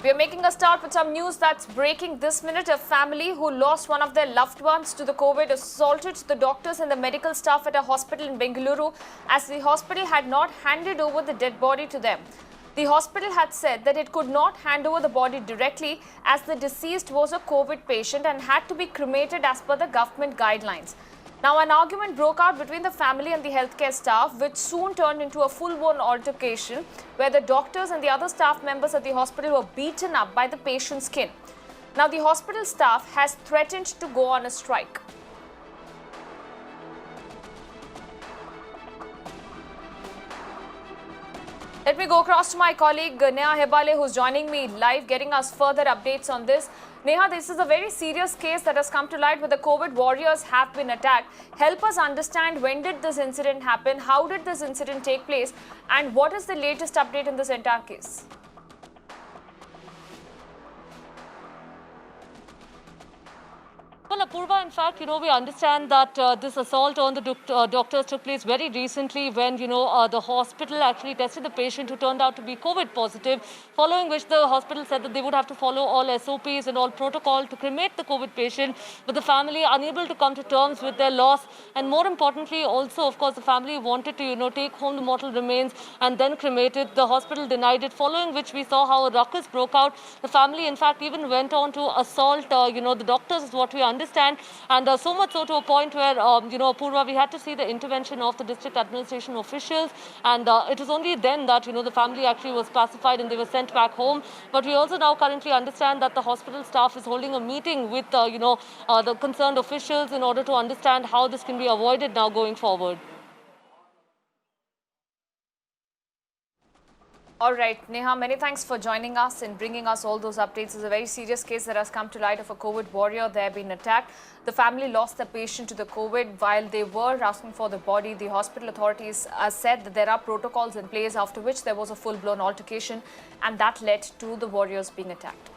We are making a start with some news that's breaking this minute. A family who lost one of their loved ones to the COVID assaulted the doctors and the medical staff at a hospital in Bengaluru as the hospital had not handed over the dead body to them. The hospital had said that it could not hand over the body directly as the deceased was a COVID patient and had to be cremated as per the government guidelines. Now, an argument broke out between the family and the healthcare staff, which soon turned into a full-blown altercation where the doctors and the other staff members at the hospital were beaten up by the patient's kin. Now, the hospital staff has threatened to go on a strike. Let me go across to my colleague Neha Hebale, who's joining me live, getting us further updates on this. Neha, this is a very serious case that has come to light where the COVID warriors have been attacked. Help us understand, when did this incident happen, how did this incident take place, and what is the latest update in this entire case? Well, Apurva, in fact, we understand that this assault on the doctors took place very recently when, the hospital actually tested the patient who turned out to be COVID positive, following which the hospital said that they would have to follow all SOPs and all protocol to cremate the COVID patient, but the family unable to come to terms with their loss. And more importantly, also, of course, the family wanted to, take home the mortal remains and then cremate it. The hospital denied it, following which we saw how a ruckus broke out. The family, in fact, even went on to assault, the doctors, is what we understand. And so much so to a point where, Apurva, we had to see the intervention of the district administration officials. And it was only then that, the family actually was pacified and they were sent back home. But we also now currently understand that the hospital staff is holding a meeting with, the concerned officials in order to understand how this can be avoided now going forward. All right, Neha, many thanks for joining us and bringing us all those updates. It's a very serious case that has come to light of a COVID warrior. They have been attacked. The family lost the patient to the COVID while they were asking for the body. The hospital authorities said that there are protocols in place, after which there was a full-blown altercation, and that led to the warriors being attacked.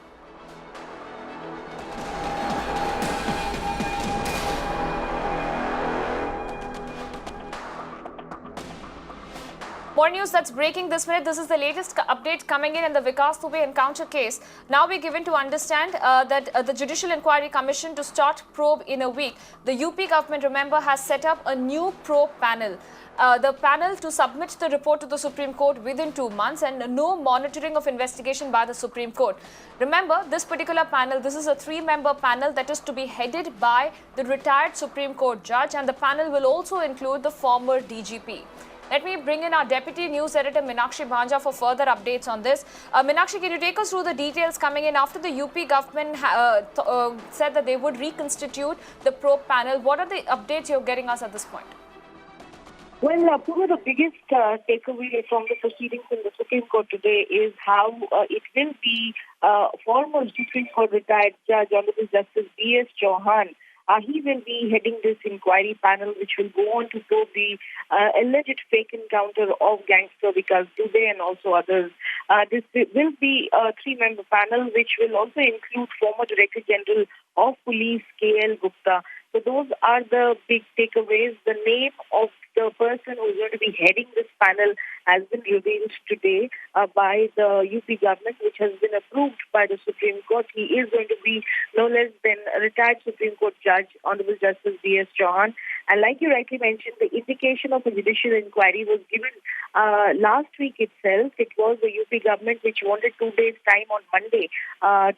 More news that's breaking this minute. This is the latest update coming in the Vikas Dubey encounter case. Now we're given to understand that the Judicial Inquiry Commission to start probe in a week. The UP government, remember, has set up a new probe panel. The panel to submit the report to the Supreme Court within 2 months, and no monitoring of investigation by the Supreme Court. Remember, this particular panel, this is a 3-member panel that is to be headed by the retired Supreme Court judge, and the panel will also include the former DGP. Let me bring in our Deputy News Editor Meenakshi Bhanja for further updates on this. Meenakshi, can you take us through the details coming in after the UP government said that they would reconstitute the probe panel? What are the updates you're getting us at this point? Well, Apurva, the biggest takeaway from the proceedings in the Supreme Court today is how it will be former Supreme Court retired Judge Honorable Justice B.S. Chauhan. He will be heading this inquiry panel, which will go on to probe the alleged fake encounter of gangster Vikas Dubey and also others. This will be a 3-member panel, which will also include former Director General of Police K.L. Gupta. So those are the big takeaways. The name of the person who is going to be heading this panel has been revealed today by the UP government, which has been approved by the Supreme Court. He is going to be no less than a retired Supreme Court Judge, Honorable Justice B.S. Chauhan. And like you rightly mentioned, the indication of a judicial inquiry was given last week itself. It was the UP government which wanted 2 days' time on Monday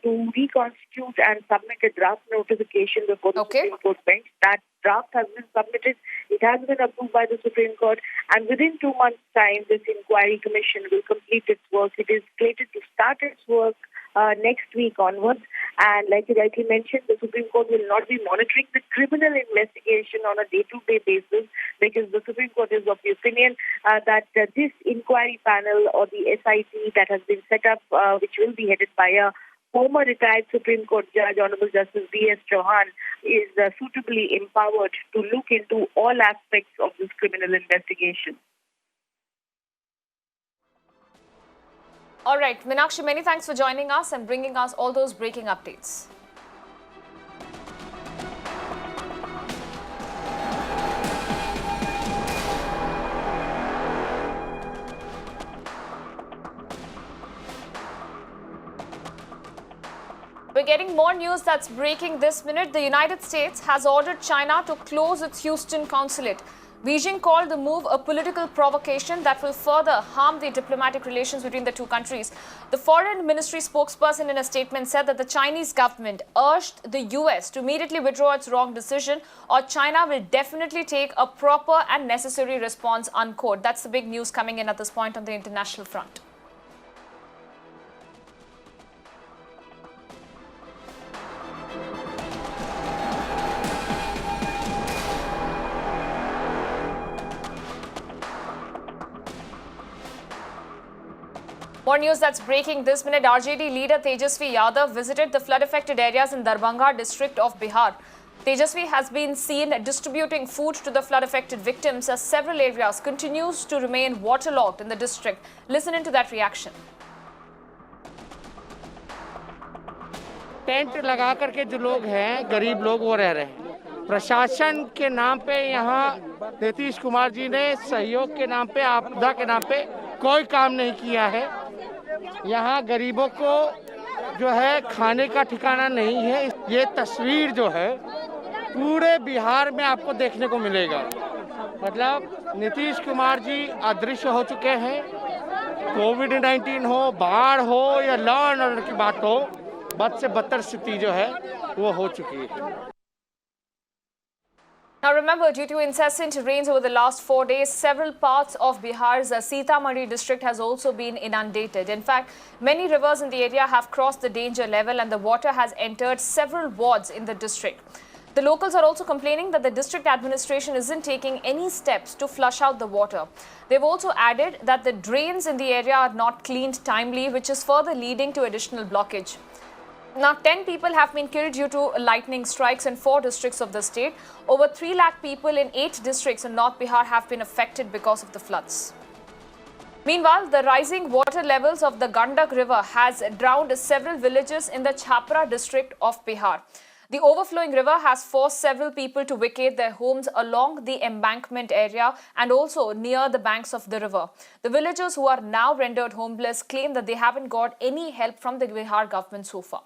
to reconstitute and submit a draft notification before the Supreme Court bench. That draft has been submitted. It has been approved by the Supreme Court, and within 2 months' time, this inquiry commission will complete its work. It is slated to start its work next week onwards. And like you rightly mentioned, the Supreme Court will not be monitoring the criminal investigation on a day-to-day basis, because the Supreme Court is of the opinion that this inquiry panel, or the SIT that has been set up, which will be headed by a former retired Supreme Court Judge, Honorable Justice B.S. Chauhan, is suitably empowered to look into all aspects of this criminal investigation. All right, Meenakshi, many thanks for joining us and bringing us all those breaking updates. getting more news that's breaking this minute. The United States has ordered China to close its Houston consulate. Beijing called the move a political provocation that will further harm the diplomatic relations between the two countries. The foreign ministry spokesperson in a statement said that the Chinese government urged the US to immediately withdraw its wrong decision or China will definitely take a proper and necessary response, unquote. That's the big news coming in at this point on the international front. More news that's breaking this minute. RJD leader Tejasvi Yadav visited the flood-affected areas in Darbhanga district of Bihar. Tejasvi has been seen distributing food to the flood-affected victims as several areas continues to remain waterlogged in the district. Listen into that reaction. Tent लगा करके जो लोग हैं, गरीब लोग, वो रह रहे हैं। प्रशासन के नाम पे यहाँ नीतीश कुमार जी ने सहयोग के नाम पे, आपदा के नाम पे कोई काम नहीं किया है। यहाँ गरीबों को जो है खाने का ठिकाना नहीं है। ये तस्वीर जो है पूरे बिहार में आपको देखने को मिलेगा। मतलब नीतीश कुमार जी अदृश्य हो चुके हैं। कोविड-19 हो, बाढ़ हो या लॉ एंड ऑर्डर की बात हो, बद से बदतर स्थिति जो है वो हो चुकी है। Now remember, due to incessant rains over the last 4 days, several parts of Bihar's Sitamarhi district has also been inundated. In fact, many rivers in the area have crossed the danger level and the water has entered several wards in the district. The locals are also complaining that the district administration isn't taking any steps to flush out the water. They've also added that the drains in the area are not cleaned timely, which is further leading to additional blockage. Now, 10 people have been killed due to lightning strikes in 4 districts of the state. Over 3 lakh people in 8 districts in North Bihar have been affected because of the floods. Meanwhile, the rising water levels of the Gandak River has drowned several villages in the Chhapra district of Bihar. The overflowing river has forced several people to vacate their homes along the embankment area and also near the banks of the river. The villagers who are now rendered homeless claim that they haven't got any help from the Bihar government so far.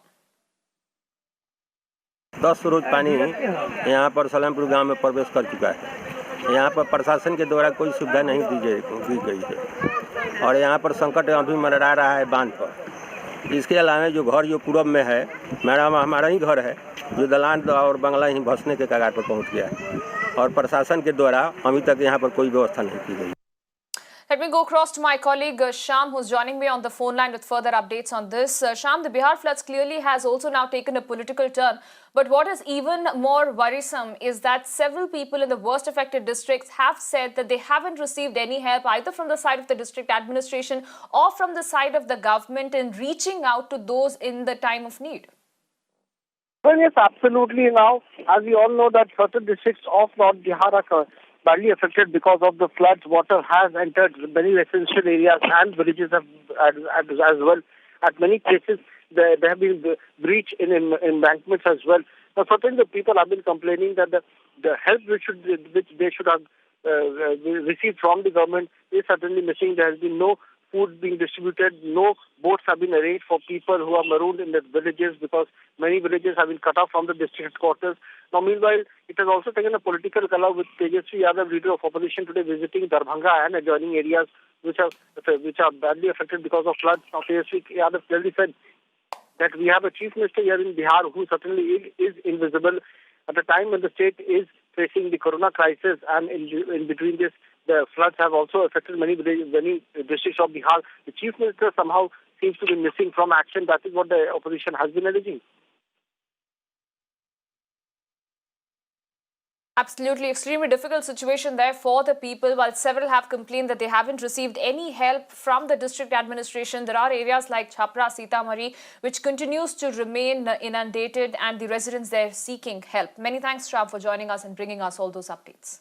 10 रोज पानी यहाँ पर सलेमपुर गांव में प्रवेश कर चुका है। यहाँ पर प्रशासन के द्वारा कोई सुविधा नहीं दी गई है और यहाँ पर संकट अभी मंडरा रहा है बांध पर। इसके अलावा जो घर जो पूरब में है, मैडम हमारा ही घर है, जो दलान और बंगला ही भसने के कगार पर पहुँच गया है और प्रशासन के द्वारा अभी तक यहाँ पर कोई व्यवस्था नहीं की गई। Let me go across to my colleague Sham, who's joining me on the phone line with further updates on this. Sham, the Bihar floods clearly has also now taken a political turn. But what is even more worrisome is that several people in the worst affected districts have said that they haven't received any help either from the side of the district administration or from the side of the government in reaching out to those in the time of need. Well, yes, absolutely. Now, as we all know that certain districts of North Bihar are badly affected because of the floods. Water has entered many residential areas and villages as well. At many places, there have been breach in embankments as well. Now, certainly the people have been complaining that the help which they should have received from the government is certainly missing. There has been no food being distributed, no boats have been arranged for people who are marooned in the villages because many villages have been cut off from the district headquarters. Now, meanwhile, it has also taken a political color with Tejasvi Yadav, leader of opposition, today visiting Darbhanga and adjoining areas which are badly affected because of floods. Now, Tejasvi Yadav clearly said that we have a chief minister here in Bihar who certainly is invisible at a time when the state is facing the corona crisis, and in between this, the floods have also affected many districts of Bihar. The chief minister somehow seems to be missing from action. That is what the opposition has been alleging. Absolutely, extremely difficult situation there for the people. While several have complained that they haven't received any help from the district administration, there are areas like Chhapra, Sitamarhi, which continues to remain inundated and the residents there seeking help. Many thanks, Shram, for joining us and bringing us all those updates.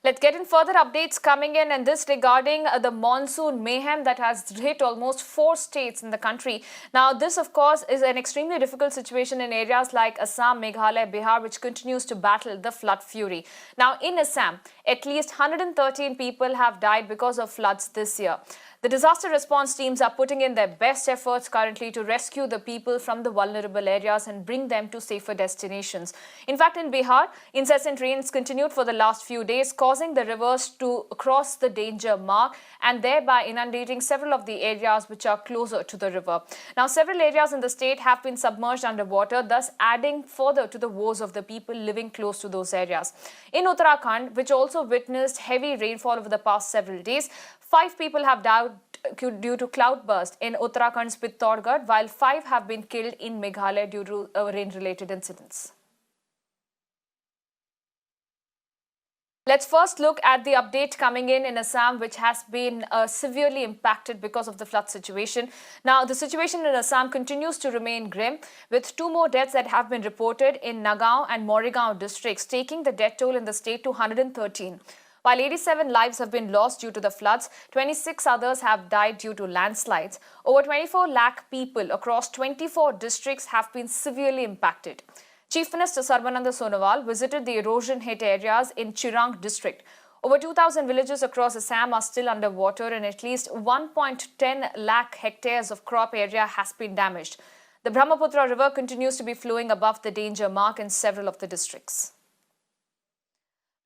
Let's get in further updates coming in, and this regarding the monsoon mayhem that has hit almost 4 states in the country. Now, this, of course, is an extremely difficult situation in areas like Assam, Meghalaya, Bihar, which continues to battle the flood fury. Now, in Assam, at least 113 people have died because of floods this year. The disaster response teams are putting in their best efforts currently to rescue the people from the vulnerable areas and bring them to safer destinations. In fact, in Bihar, incessant rains continued for the last few days, causing the rivers to cross the danger mark and thereby inundating several of the areas which are closer to the river. Now, several areas in the state have been submerged underwater, thus adding further to the woes of the people living close to those areas. In Uttarakhand, which also witnessed heavy rainfall over the past several days, 5 people have died due to cloudburst in Uttarakhand's Pittorgarh, while 5 have been killed in Meghalaya due to rain-related incidents. Let's first look at the update coming in Assam, which has been severely impacted because of the flood situation. Now, the situation in Assam continues to remain grim, with 2 more deaths that have been reported in Nagaon and Morrigaon districts, taking the death toll in the state to 113. While 87 lives have been lost due to the floods, 26 others have died due to landslides. Over 24 lakh people across 24 districts have been severely impacted. Chief Minister Sarbananda Sonowal visited the erosion-hit areas in Chirang district. Over 2,000 villages across Assam are still underwater and at least 1.10 lakh hectares of crop area has been damaged. The Brahmaputra River continues to be flowing above the danger mark in several of the districts.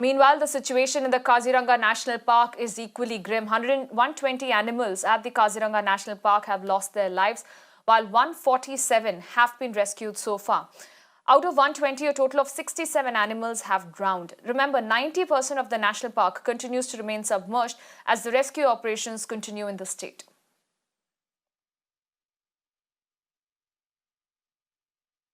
Meanwhile, the situation in the Kaziranga National Park is equally grim. 120 animals at the Kaziranga National Park have lost their lives, while 147 have been rescued so far. Out of 120, a total of 67 animals have drowned. Remember, 90% of the national park continues to remain submerged as the rescue operations continue in the state.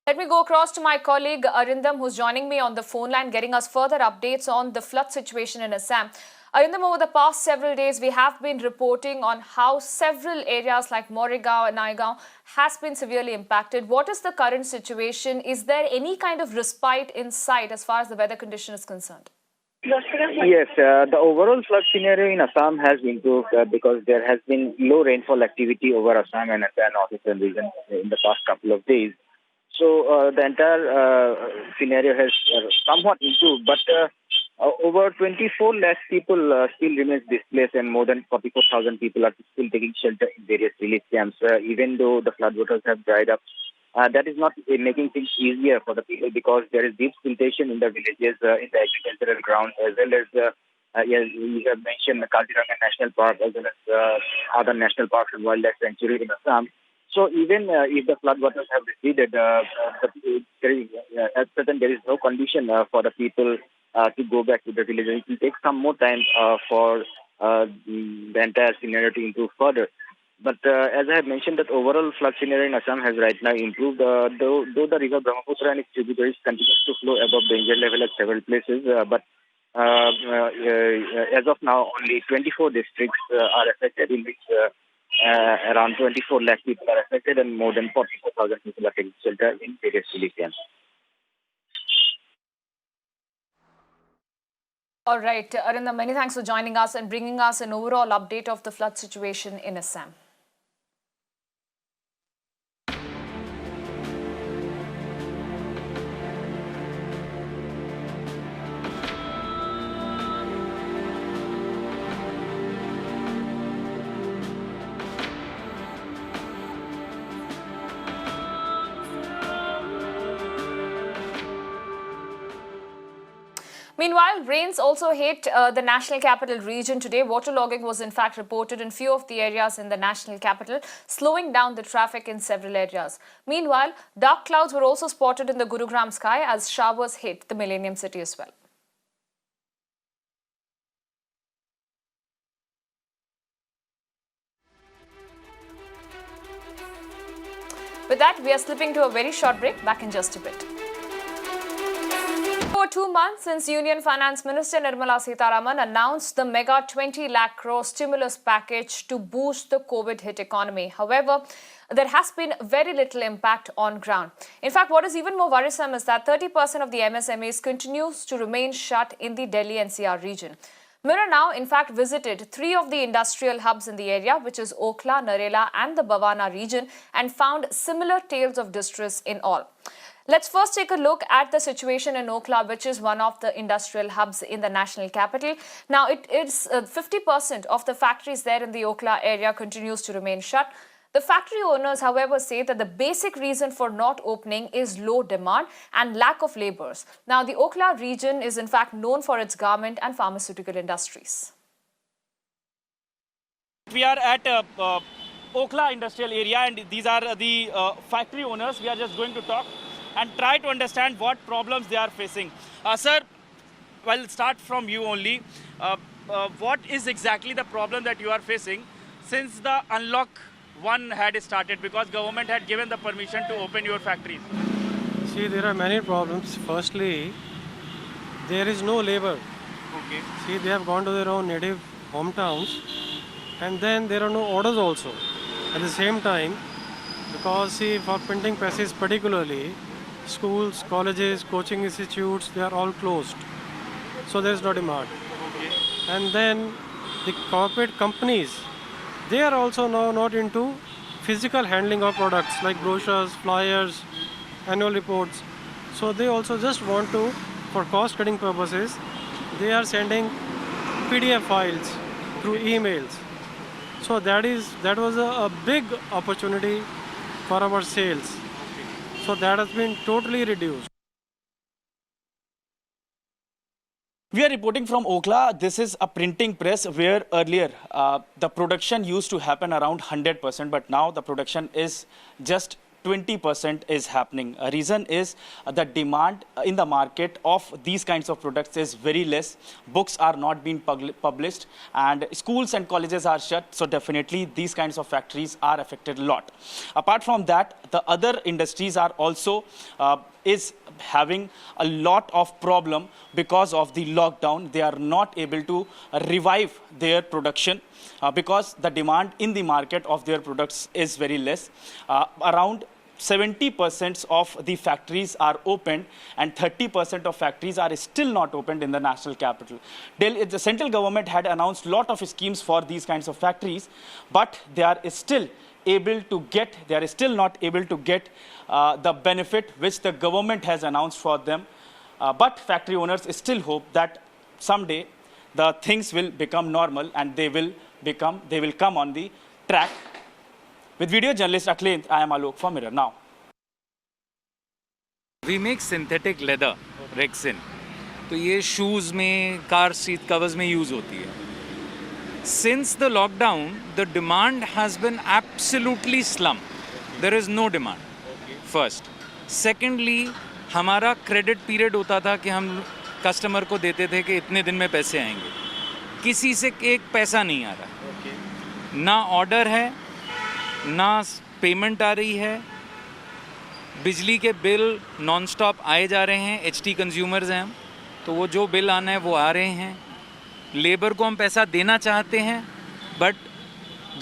Let me go across to my colleague Arindam, who's joining me on the phone line, getting us further updates on the flood situation in Assam. Arindam, over the past several days, we have been reporting on how several areas like Morrigaon and Naigaon has been severely impacted. What is the current situation? Is there any kind of respite in sight as far as the weather condition is concerned? Yes, the overall flood scenario in Assam has improved because there has been low rainfall activity over Assam and the northeastern region in the past couple of days. So the entire scenario has somewhat improved, but over 24 lakh people still remain displaced, and more than 44,000 people are still taking shelter in various relief camps. Even though the floodwaters have dried up, that is not making things easier for the people because there is deep siltation in the villages, in the agricultural ground, as well as you have mentioned the Kaziranga National Park, as well as other national parks and wildlife sanctuary in Assam. So even if the floodwaters have receded, at present there is no condition for the people to go back to the village. It will take some more time for the entire scenario to improve further. But as I have mentioned, that overall flood scenario in Assam has right now improved, though the river Brahmaputra and its tributaries continues to flow above danger level at several places. But as of now, only 24 districts are affected, in which around 24 lakh people are affected and more than 44,000 people are taking shelter in various relief camps. All right, Arindam, many thanks for joining us and bringing us an overall update of the flood situation in Assam. Meanwhile, rains also hit the national capital region today. Waterlogging was in fact reported in few of the areas in the national capital, slowing down the traffic in several areas. Meanwhile, dark clouds were also spotted in the Gurugram sky as showers hit the Millennium City as well. With that, we are slipping to a very short break. Back in just a bit. over 2 months since Union Finance Minister Nirmala Sitharaman announced the mega 20 lakh crore stimulus package to boost the COVID-hit economy. However, there has been very little impact on ground. In fact, what is even more worrisome is that 30% of the MSMEs continues to remain shut in the Delhi NCR region. Mirror Now, in fact, visited 3 of the industrial hubs in the area, which is Okhla, Narela and the Bavana region, and found similar tales of distress in all. Let's first take a look at the situation in Okhla, which is one of the industrial hubs in the national capital. Now, it is 50% of the factories there in the Okhla area continues to remain shut. The factory owners, however, say that the basic reason for not opening is low demand and lack of labourers. Now, the Okhla region is in fact known for its garment and pharmaceutical industries. We are at Okhla industrial area, and these are the factory owners. We are just going to talk and try to understand what problems they are facing. Sir, I'll start from you only. What is exactly the problem that you are facing since the unlock 1 had started, because government had given the permission to open your factories? See, there are many problems. Firstly, there is no labor. Okay. See, they have gone to their own native hometowns, and then there are no orders also. At the same time, because see, for printing presses particularly, schools, colleges, coaching institutes, they are all closed. So there is no demand. Okay. And then the corporate companies, they are also now not into physical handling of products like brochures, flyers, annual reports. So they also just want to, for cost cutting purposes, they are sending PDF files through emails. So that was a big opportunity for our sales. So that has been totally reduced. We are reporting from Okhla. This is a printing press where earlier the production used to happen around 100%, but now the production is just 20% is happening. A reason is the demand in the market of these kinds of products is very less. Books are not being published and schools and colleges are shut. So definitely these kinds of factories are affected a lot. Apart from that, the other industries are also is having a lot of problem because of the lockdown. They are not able to revive their production because the demand in the market of their products is very less. Around 70% of the factories are opened and 30% of factories are still not opened in the national capital. The central government had announced a lot of schemes for these kinds of factories, but they are still not able to get the benefit which the government has announced for them. But factory owners still hope that someday the things will become normal and they will come on the track. With video journalist Akhlend, I am Alok for Mirror Now. We make synthetic leather, Rexin. तो ये shoes में, car seat covers में use होती है. Since the lockdown, the demand has been absolutely slump. There is no demand. First. Secondly, हमारा credit period होता था कि हम customer को देते थे कि इतने दिन में पैसे आएंगे. किसी से एक पैसा नहीं आ रहा. ना order है, ना पेमेंट आ रही है. बिजली के बिल नॉन स्टॉप आए जा रहे हैं. एचटी कंज्यूमर्स हैं हम, तो वो जो बिल आना है वो आ रहे हैं. लेबर को हम पैसा देना चाहते हैं, बट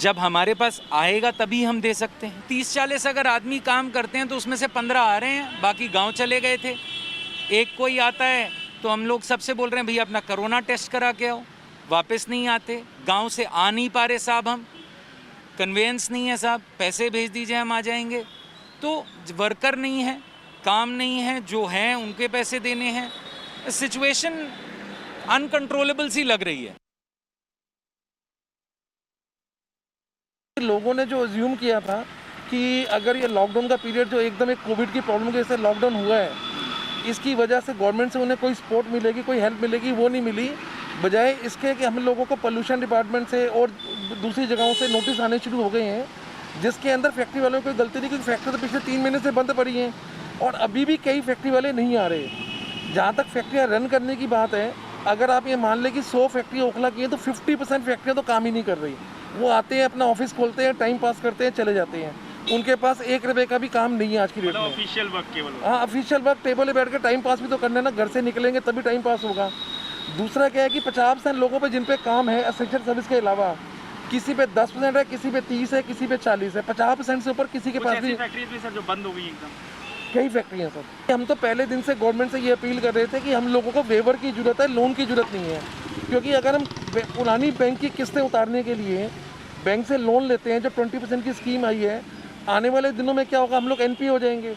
जब हमारे पास आएगा तभी हम दे सकते हैं. 30-40 अगर आदमी काम करते हैं तो उसमें से 15 आ रहे हैं, बाकी गांव चले गए थे. एक कोई आता है तो हम लोग सबसे बोल रहे हैं भैया अपना कोरोना टेस्ट करा के आओ. वापस नहीं आते. गाँव से आ नहीं पा रहे साहब, हम कन्वेंस नहीं है साहब, पैसे भेज दीजिए हम आ जाएंगे. तो वर्कर नहीं है, काम नहीं है, जो हैं उनके पैसे देने हैं. सिचुएशन अनकंट्रोलेबल सी लग रही है. लोगों ने जो अज्यूम किया था कि अगर ये लॉकडाउन का पीरियड जो एकदम एक कोविड की प्रॉब्लम के जैसे लॉकडाउन हुआ है, इसकी वजह से गवर्नमेंट से उन्हें कोई सपोर्ट मिलेगी, कोई हेल्प मिलेगी, वो नहीं मिली. बजाय इसके कि हम लोगों को पोल्यूशन डिपार्टमेंट से और दूसरी जगहों से नोटिस आने शुरू हो गए हैं, जिसके अंदर फैक्ट्री वालों की कोई गलती नहीं, क्योंकि फैक्ट्री तो पिछले 3 महीने से बंद पड़ी हैं और अभी भी कई फैक्ट्री वाले नहीं आ रहे. जहाँ तक फैक्ट्रियाँ रन करने की बात है, अगर आप ये मान लें कि 100 फैक्ट्री ओखला की हैं तो 50% फैक्ट्रियाँ तो काम ही नहीं कर रही. वो आते हैं, अपना ऑफिस खोलते हैं, टाइम पास करते हैं, चले जाते हैं. उनके पास 1 रुपए का भी काम नहीं है आज की डेट में। ऑफिशियल वर्क केवल। हाँ, ऑफिशियल वर्क, टेबल पे बैठ के टाइम पास भी तो करना है ना, घर से निकलेंगे तभी टाइम पास होगा। दूसरा क्या है कि 50% लोगों पे जिन पे काम है एसेंशियल सर्विस के अलावा, किसी पे 10% है, किसी पे 30 है, किसी पे 40 है, 50% से ऊपर किसी के पास भी। फैक्ट्रीज भी सर जो बंद हो गई एकदम, कई फैक्ट्रियाँ सर। हम तो पहले दिन से गवर्नमेंट से ये अपील कर रहे थे कि हम लोगों को वेवर की जरूरत है, लोन की जरूरत नहीं है। क्योंकि अगर हम पुरानी बैंक की किस्तें उतारने के लिए बैंक से लोन लेते हैं, जो 20% की स्कीम आई है, आने वाले दिनों में क्या होगा, हम लोग एनपी हो जाएंगे।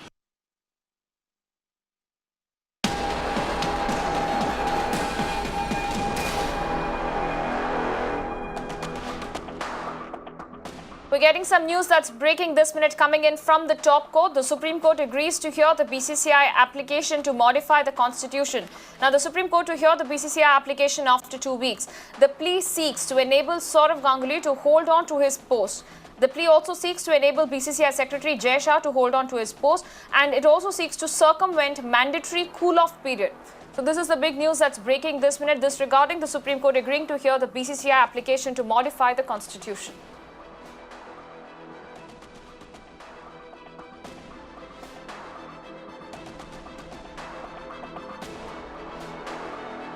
We're getting some news that's breaking this minute coming in from the top court. The Supreme Court agrees to hear the BCCI application to modify the constitution. Now, the Supreme Court to hear the BCCI application after 2 weeks. The plea seeks to enable Saurav Ganguly to hold on to his post. The plea also seeks to enable BCCI Secretary Jay Shah to hold on to his post, and it also seeks to circumvent mandatory cool-off period. So this is the big news that's breaking this minute. This regarding the Supreme Court agreeing to hear the BCCI application to modify the constitution.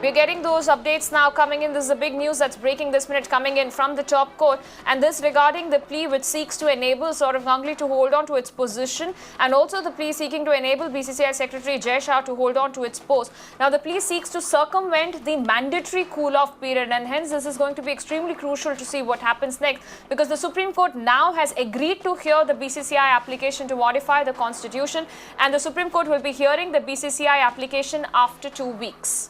We're getting those updates now coming in. This is the big news that's breaking this minute coming in from the top court. And this regarding the plea which seeks to enable Saurav Ganguly to hold on to its position, and also the plea seeking to enable BCCI Secretary Jay Shah to hold on to its post. Now, the plea seeks to circumvent the mandatory cool-off period, and hence this is going to be extremely crucial to see what happens next, because the Supreme Court now has agreed to hear the BCCI application to modify the constitution, and the Supreme Court will be hearing the BCCI application after 2 weeks.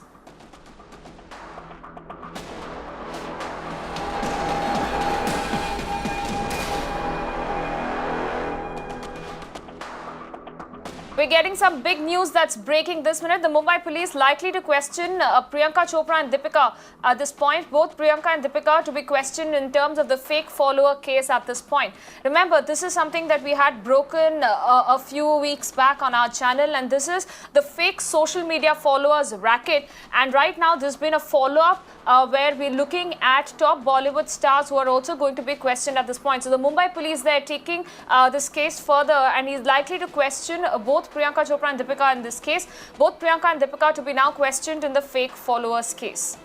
We're getting some big news that's breaking this minute. The Mumbai police likely to question Priyanka Chopra and Deepika at this point. Both Priyanka and Deepika to be questioned in terms of the fake follower case at this point. Remember, this is something that we had broken a few weeks back on our channel, and this is the fake social media followers racket. And right now, there's been a follow-up where we're looking at top Bollywood stars who are also going to be questioned at this point. So the Mumbai police, they're taking this case further, and he's likely to question both Priyanka Chopra and Deepika in this case. Both Priyanka and Deepika to be now questioned in the fake followers case.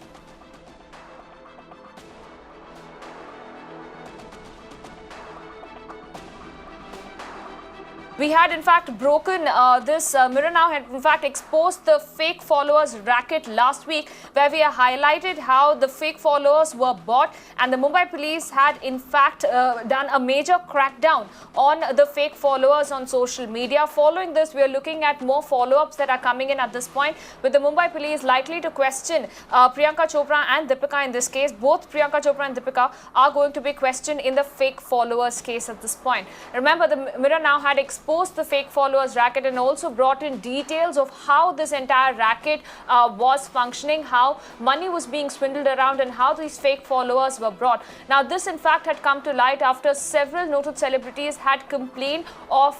We had in fact broken this. Mirror Now had in fact exposed the fake followers racket last week, where we highlighted how the fake followers were bought, and the Mumbai police had in fact done a major crackdown on the fake followers on social media. Following this, we are looking at more follow-ups that are coming in at this point, with the Mumbai police likely to question Priyanka Chopra and Deepika in this case. Both Priyanka Chopra and Deepika are going to be questioned in the fake followers case at this point. Remember, the Mirror Now had exposed the fake followers racket and also brought in details of how this entire racket was functioning, how money was being swindled around, and how these fake followers were brought. Now, this in fact had come to light after several noted celebrities had complained of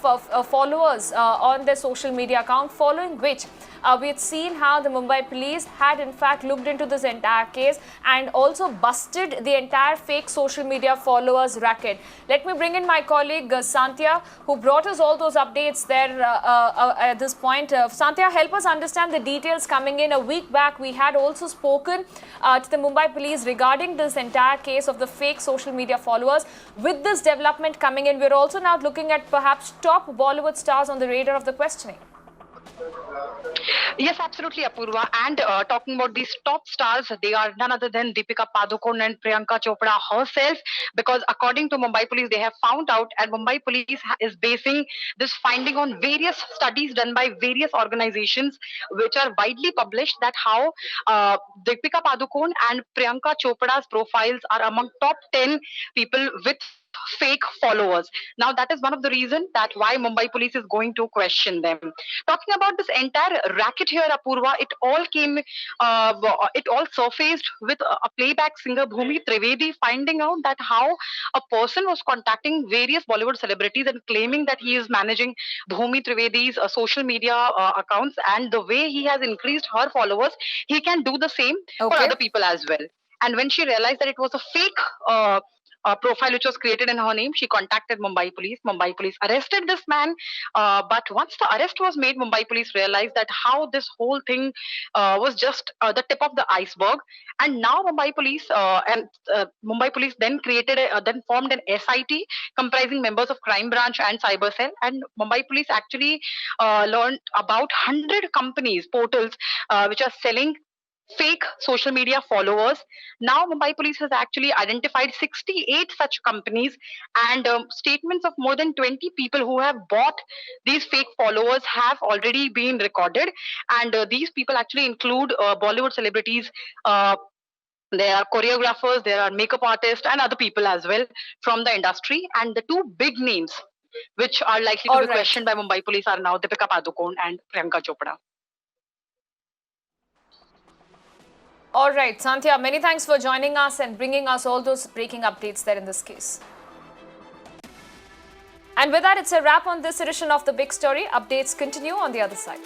followers on their social media account, following which we had seen how the Mumbai police had in fact looked into this entire case and also busted the entire fake social media followers racket. Let me bring in my colleague Santya, who brought us all those updates there at this point. Santya, help us understand the details coming in. A week back, we had also spoken to the Mumbai police regarding this entire case of the fake social media followers. With this development coming in, we're also now looking at perhaps top Bollywood stars on the radar of the questioning. Yes, absolutely, Apurva. And talking about these top stars, they are none other than Deepika Padukone and Priyanka Chopra herself, because according to Mumbai police, they have found out, and Mumbai police is basing this finding on various studies done by various organizations which are widely published, that how Deepika Padukone and Priyanka Chopra's profiles are among top 10 people with fake followers. Now, that is one of the reasons that why Mumbai police is going to question them. Talking about this entire racket here, Apurva, it all surfaced with a playback singer, Bhumi Trivedi, finding out that how a person was contacting various Bollywood celebrities and claiming that he is managing Bhumi Trivedi's social media accounts, and the way he has increased her followers, he can do the same for other people as well. And when she realized that it was a fake profile which was created in her name. She contacted Mumbai police. Mumbai police arrested this man. But once the arrest was made, Mumbai police realized that how this whole thing was just the tip of the iceberg. And now Mumbai police then then formed an SIT comprising members of crime branch and cyber cell. And Mumbai police actually learned about 100 companies, portals which are selling fake social media followers. Now Mumbai police has actually identified 68 such companies, and statements of more than 20 people who have bought these fake followers have already been recorded. And these people actually include Bollywood celebrities, there are choreographers, there are makeup artists, and other people as well from the industry. And the two big names which are likely to be questioned by Mumbai police are now Deepika Padukone and Priyanka Chopra. All right, Sandhya, many thanks for joining us and bringing us all those breaking updates there in this case. And with that, it's a wrap on this edition of The Big Story. Updates continue on the other side.